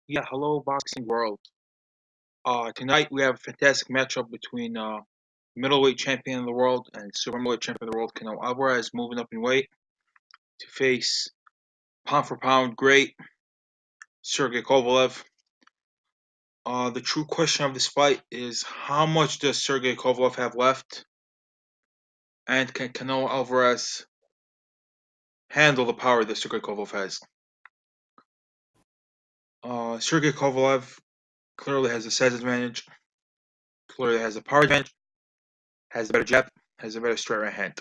Yeah, hello, boxing world. Tonight we have a fantastic matchup between middleweight champion of the world and super middleweight champion of the world, Canelo Alvarez, moving up in weight to face pound for pound great Sergey Kovalev. The true question of this fight is how much does Sergey Kovalev have left, and can Canelo Alvarez handle the power that Sergey Kovalev has? Sergey Kovalev clearly has a size advantage, clearly has a power advantage, has a better jab, has a better straight right hand.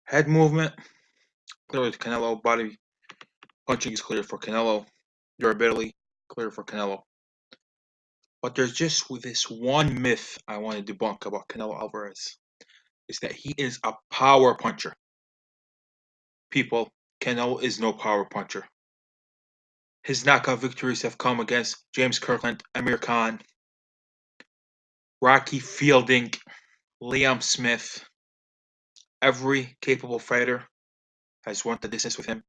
Head movement, clearly Canelo. Body punching is clear for Canelo. Durability, clear for Canelo. But there's just this one myth I want to debunk about Canelo Alvarez. Is that he is a power puncher. People, Canelo is no power puncher. His knockout victories have come against James Kirkland, Amir Khan, Rocky Fielding, Liam Smith. Every capable fighter has won the distance with him.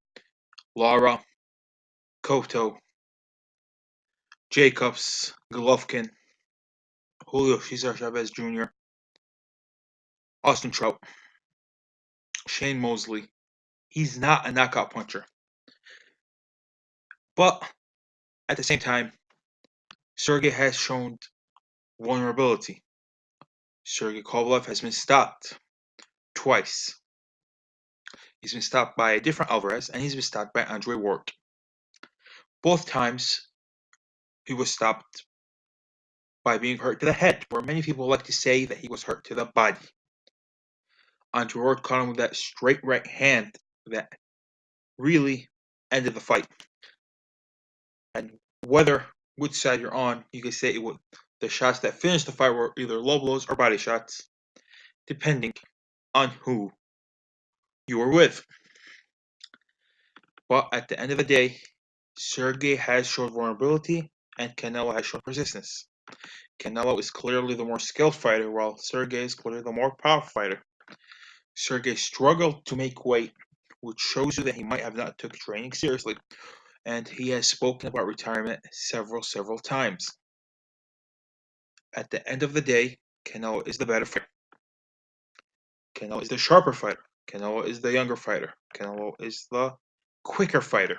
Lara, Cotto, Jacobs, Golovkin, Julio Cesar Chavez Jr., Austin Trout, Shane Mosley. He's not a knockout puncher. But at the same time, Sergey has shown vulnerability. Sergey Kovalev has been stopped twice. He's been stopped by a different Alvarez, and he's been stopped by Andre Ward. Both times, he was stopped by being hurt to the head, where many people like to say that he was hurt to the body. Andre Ward caught him with that straight right hand that really ended the fight. And whether which side you're on, you can say the shots that finished the fight were either low blows or body shots, depending on who you were with. But at the end of the day, Sergey has shown vulnerability and Canelo has shown persistence. Canelo is clearly the more skilled fighter, while Sergey is clearly the more powerful fighter. Sergey struggled to make weight, which shows you that he might have not took training seriously, and he has spoken about retirement several times. At the end of the day, Canelo is the better fighter. Canelo is the sharper fighter. Canelo is the younger fighter. Canelo is the quicker fighter.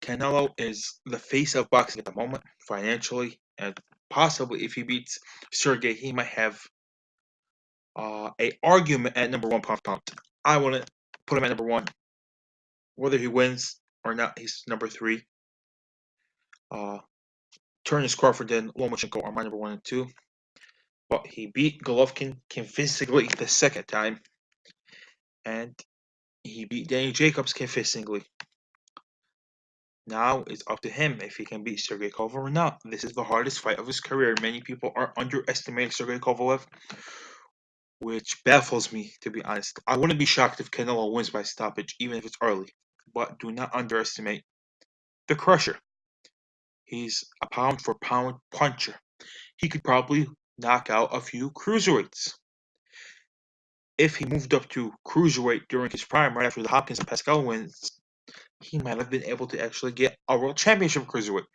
Canelo is the face of boxing at the moment, financially, and possibly if he beats Sergey, he might have a argument at number one pound for pound. I want to put him at number one. Whether he wins or not, he's number three. Terence Crawford and Lomachenko are my number one and two. But he beat Golovkin convincingly the second time, and he beat Danny Jacobs convincingly. Now it's up to him if he can beat Sergey Kovalev or not. This is the hardest fight of his career. Many people are underestimating Sergey Kovalev, which baffles me, to be honest. I wouldn't be shocked if Canelo wins by stoppage, even if it's early. But do not underestimate the Crusher. He's a pound for pound puncher. He could probably knock out a few cruiserweights. If he moved up to cruiserweight during his prime, right after the Hopkins and Pascal wins, he might have been able to actually get a world championship cruiserweight.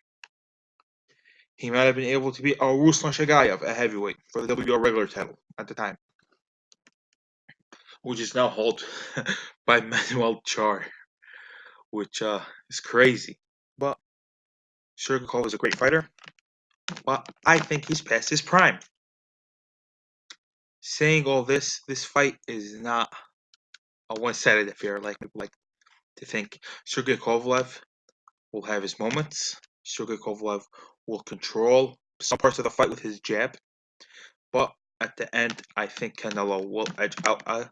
He might have been able to beat Ruslan Shagayev at heavyweight for the WBO regular title at the time, which is now held by Manuel Char, which is crazy. But Sergey is a great fighter, but I think he's past his prime. Saying all this, this fight is not a one-sided affair like people like to think. Sergey Kovalev will have his moments. Sergey Kovalev will control some parts of the fight with his jab, but at the end, I think Canelo will edge out a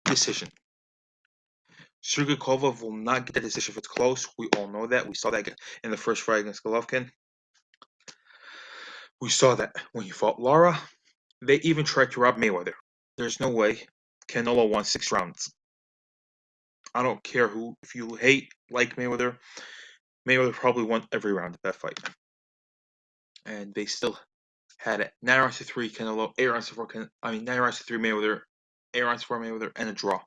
decision. Sergey Kovalev will not get the decision if it's close. We all know that. We saw that in the first fight against Golovkin. We saw that when he fought Lara. They even tried to rob Mayweather. There's no way Canelo won 6 rounds. I don't care who, if you like Mayweather, Mayweather probably won every round of that fight. And they still had it. 9 rounds to 3 Canelo, 8 rounds to 4 9 rounds to 3 Mayweather, 8 rounds to 4 Mayweather, and a draw.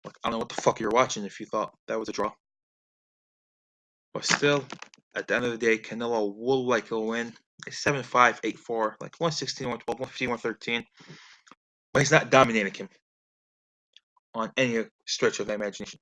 Like, I don't know what the fuck you're watching if you thought that was a draw. But still, at the end of the day, Canelo will likely win. It's 7-5, 8-4, like 116, 112, 115, 113. But he's not dominating him on any stretch of the imagination.